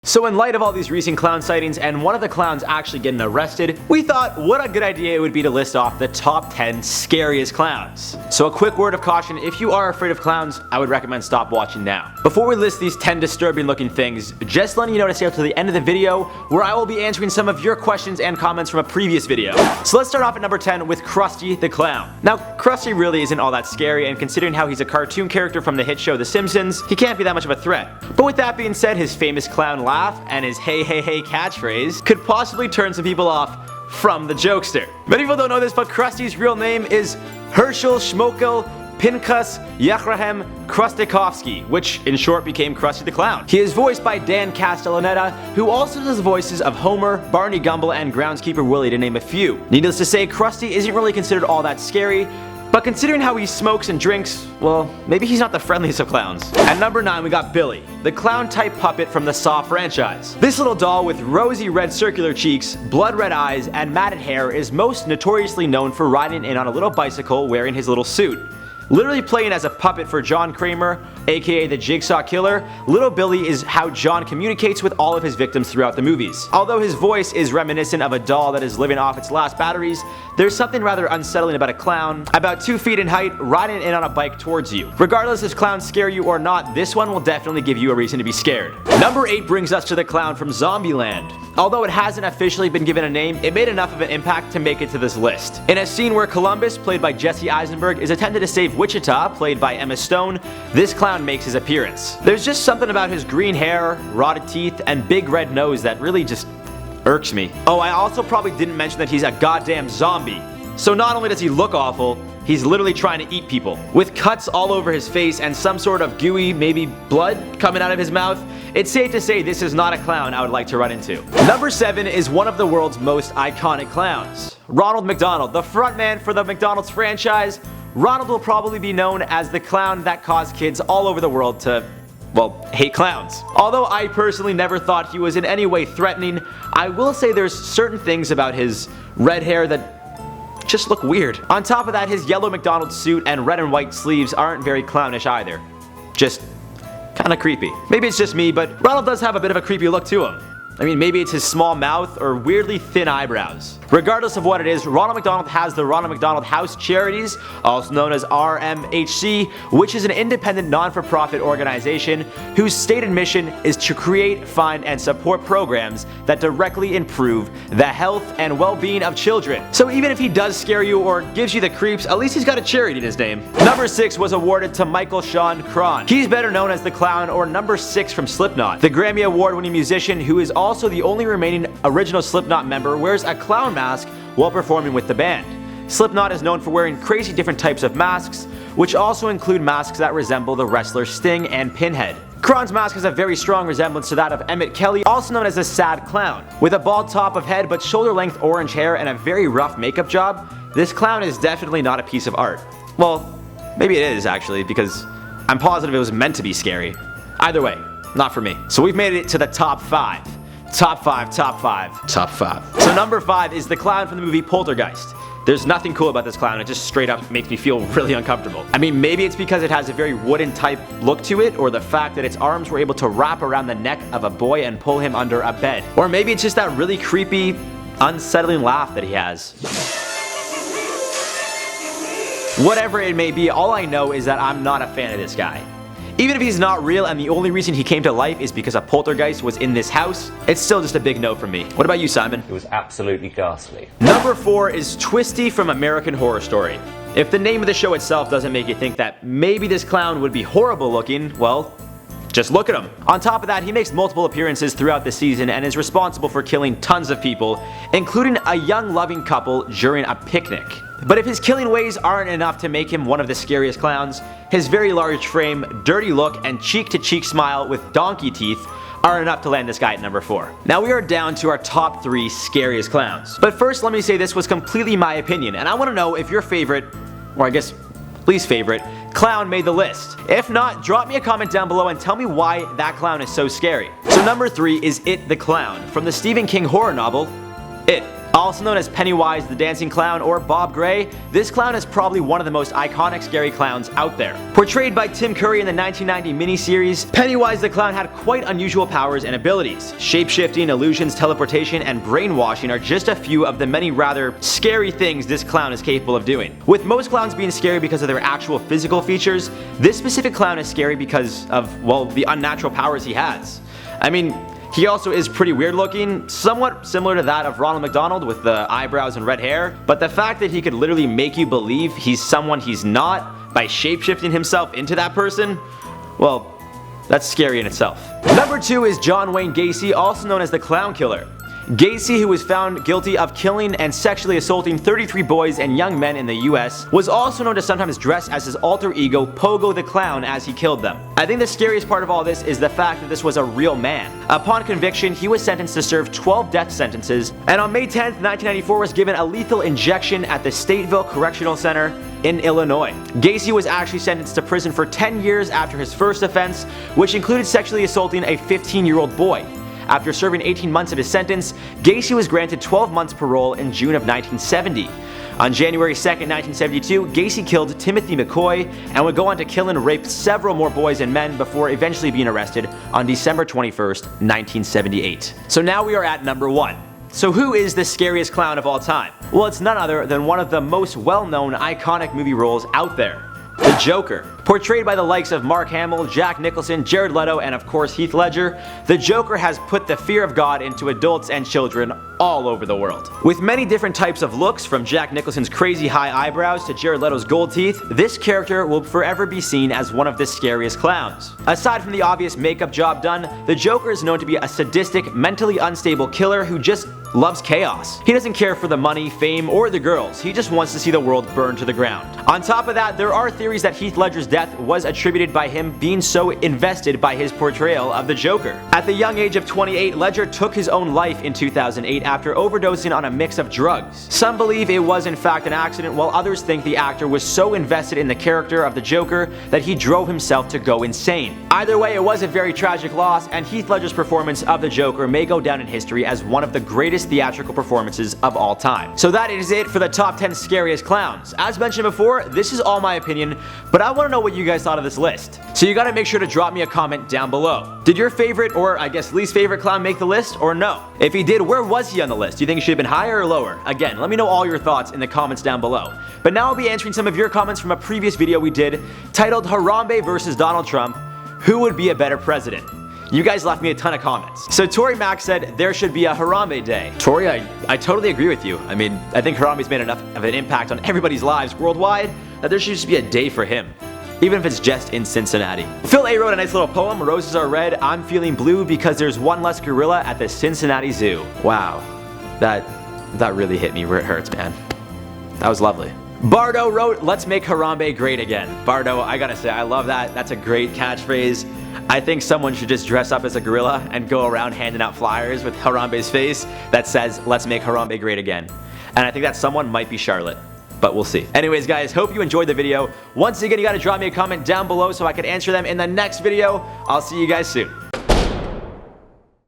So in light of all these recent clown sightings and one of the clowns actually getting arrested, we thought what a good idea it would be to list off the top 10 scariest clowns. So a quick word of caution, if you are afraid of clowns, I would recommend stop watching now. Before we list these 10 disturbing looking things, just letting you know to stay up to the end of the video where I will be answering some of your questions and comments from a previous video. So let's start off at number 10 with Krusty the Klown. Now Krusty really isn't all that scary, and considering how he's a cartoon character from the hit show The Simpsons, he can't be that much of a threat. But with that being said, his famous clown laugh and his hey hey hey catchphrase could possibly turn some people off from the jokester. Many people don't know this, but Krusty's real name is Herschel Schmokel Pinchas Yachrahem Krustikowski, which in short became Krusty the Klown. He is voiced by Dan Castellaneta, who also does the voices of Homer, Barney Gumble, and Groundskeeper Willie, to name a few. Needless to say, Krusty isn't really considered all that scary, but considering how he smokes and drinks, well, maybe he's not the friendliest of clowns. At number 9 we got Billy, the clown-type puppet from the Saw franchise. This little doll with rosy red circular cheeks, blood red eyes, and matted hair is most notoriously known for riding in on a little bicycle wearing his little suit. Literally playing as a puppet for John Kramer, aka the Jigsaw Killer, Little Billy is how John communicates with all of his victims throughout the movies. Although his voice is reminiscent of a doll that is living off its last batteries, there's something rather unsettling about a clown, about 2 feet in height, riding in on a bike towards you. Regardless if clowns scare you or not, this one will definitely give you a reason to be scared. Number 8 brings us to the clown from Zombieland. Although it hasn't officially been given a name, it made enough of an impact to make it to this list. In a scene where Columbus, played by Jesse Eisenberg, is attempted to save Wichita, played by Emma Stone, this clown makes his appearance. There's just something about his green hair, rotted teeth, and big red nose that really just irks me. Oh, I also probably didn't mention that he's a goddamn zombie. So not only does he look awful, he's literally trying to eat people. With cuts all over his face and some sort of gooey, maybe blood coming out of his mouth, it's safe to say this is not a clown I would like to run into. Number 7 is one of the world's most iconic clowns. Ronald McDonald, the frontman for the McDonald's franchise. Ronald will probably be known as the clown that caused kids all over the world to, well, hate clowns. Although I personally never thought he was in any way threatening, I will say there's certain things about his red hair that just look weird. On top of that, his yellow McDonald's suit and red and white sleeves aren't very clownish either. Just kinda creepy. Maybe it's just me, but Ronald does have a bit of a creepy look to him. I mean, maybe it's his small mouth or weirdly thin eyebrows. Regardless of what it is, Ronald McDonald has the Ronald McDonald House Charities, also known as RMHC, which is an independent non-for-profit organization whose stated mission is to create, find, and support programs that directly improve the health and well-being of children. So even if he does scare you or gives you the creeps, at least he's got a charity in his name. Number 6 was awarded to Michael Sean Cron. He's better known as the Clown, or Number 6 from Slipknot. The Grammy Award-winning musician, who is also the only remaining original Slipknot member, wears a clown mask while performing with the band. Slipknot is known for wearing crazy different types of masks, which also include masks that resemble the wrestler Sting and Pinhead. Cron's mask has a very strong resemblance to that of Emmett Kelly, also known as a sad clown. With a bald top of head but shoulder-length orange hair and a very rough makeup job, this clown is definitely not a piece of art. Well, maybe it is actually, because I'm positive it was meant to be scary. Either way, not for me. So we've made it to the top 5. Top 5, top 5, top 5. So number 5 is the clown from the movie Poltergeist. There's nothing cool about this clown, it just straight up makes me feel really uncomfortable. I mean, maybe it's because it has a very wooden type look to it, or the fact that its arms were able to wrap around the neck of a boy and pull him under a bed. Or maybe it's just that really creepy, unsettling laugh that he has. Whatever it may be, all I know is that I'm not a fan of this guy. Even if he's not real and the only reason he came to life is because a poltergeist was in this house, it's still just a big no from me. What about you, Simon? It was absolutely ghastly. Number 4 is Twisty from American Horror Story. If the name of the show itself doesn't make you think that maybe this clown would be horrible looking, well, just look at him. On top of that, he makes multiple appearances throughout the season and is responsible for killing tons of people, including a young loving couple during a picnic. But if his killing ways aren't enough to make him one of the scariest clowns, his very large frame, dirty look, and cheek-to-cheek smile with donkey teeth are enough to land this guy at number 4. Now we are down to our top 3 scariest clowns. But first, let me say this was completely my opinion, and I want to know if your favorite, or I guess least favorite, clown made the list. If not, drop me a comment down below and tell me why that clown is so scary. So number 3 is It the Clown, from the Stephen King horror novel, It. Also known as Pennywise the Dancing Clown or Bob Gray, this clown is probably one of the most iconic scary clowns out there. Portrayed by Tim Curry in the 1990 miniseries, Pennywise the Clown had quite unusual powers and abilities. Shape-shifting, illusions, teleportation, and brainwashing are just a few of the many rather scary things this clown is capable of doing. With most clowns being scary because of their actual physical features, this specific clown is scary because of, well, the unnatural powers he has. I mean, he also is pretty weird looking, somewhat similar to that of Ronald McDonald with the eyebrows and red hair, but the fact that he could literally make you believe he's someone he's not by shapeshifting himself into that person, well, that's scary in itself. Number 2 is John Wayne Gacy, also known as the Clown Killer. Gacy, who was found guilty of killing and sexually assaulting 33 boys and young men in the US, was also known to sometimes dress as his alter ego Pogo the Clown as he killed them. I think the scariest part of all this is the fact that this was a real man. Upon conviction, he was sentenced to serve 12 death sentences, and on May 10th, 1994 was given a lethal injection at the Stateville Correctional Center in Illinois. Gacy was actually sentenced to prison for 10 years after his first offense, which included sexually assaulting a 15-year-old boy. After serving 18 months of his sentence, Gacy was granted 12 months parole in June of 1970. On January 2nd, 1972, Gacy killed Timothy McCoy and would go on to kill and rape several more boys and men before eventually being arrested on December 21st, 1978. So now we are at number 1. So who is the scariest clown of all time? Well, it's none other than one of the most well-known iconic movie roles out there. The Joker. Portrayed by the likes of Mark Hamill, Jack Nicholson, Jared Leto, and of course Heath Ledger, the Joker has put the fear of God into adults and children all over the world. With many different types of looks, from Jack Nicholson's crazy high eyebrows to Jared Leto's gold teeth, this character will forever be seen as one of the scariest clowns. Aside from the obvious makeup job done, the Joker is known to be a sadistic, mentally unstable killer who just loves chaos. He doesn't care for the money, fame, or the girls. He just wants to see the world burn to the ground. On top of that, there are theories that Heath Ledger's death was attributed by him being so invested by his portrayal of the Joker. At the young age of 28, Ledger took his own life in 2008 after overdosing on a mix of drugs. Some believe it was in fact an accident, while others think the actor was so invested in the character of the Joker that he drove himself to go insane. Either way, it was a very tragic loss, and Heath Ledger's performance of the Joker may go down in history as one of the greatest theatrical performances of all time. So that is it for the top 10 scariest clowns. As mentioned before, this is all my opinion, but I want to know what you guys thought of this list. So you gotta make sure to drop me a comment down below. Did your favorite, or I guess least favorite clown make the list, or no? If he did, where was he on the list? Do you think he should have been higher or lower? Again, let me know all your thoughts in the comments down below. But now I'll be answering some of your comments from a previous video we did titled Harambe versus Donald Trump, Who Would Be a Better President? You guys left me a ton of comments. So Tori Mack said there should be a Harambe Day. Tori, I totally agree with you. I mean, I think Harambe's made enough of an impact on everybody's lives worldwide that there should just be a day for him, even if it's just in Cincinnati. Phil A wrote a nice little poem, Roses Are Red, I'm Feeling Blue because there's one less gorilla at the Cincinnati Zoo. Wow, that really hit me where it hurts, man. That was lovely. Bardo wrote, let's make Harambe great again. Bardo, I gotta say, I love that. That's a great catchphrase. I think someone should just dress up as a gorilla and go around handing out flyers with Harambe's face that says, let's make Harambe great again. And I think that someone might be Charlotte, but we'll see. Anyways guys, hope you enjoyed the video. Once again, you gotta drop me a comment down below so I can answer them in the next video. I'll see you guys soon.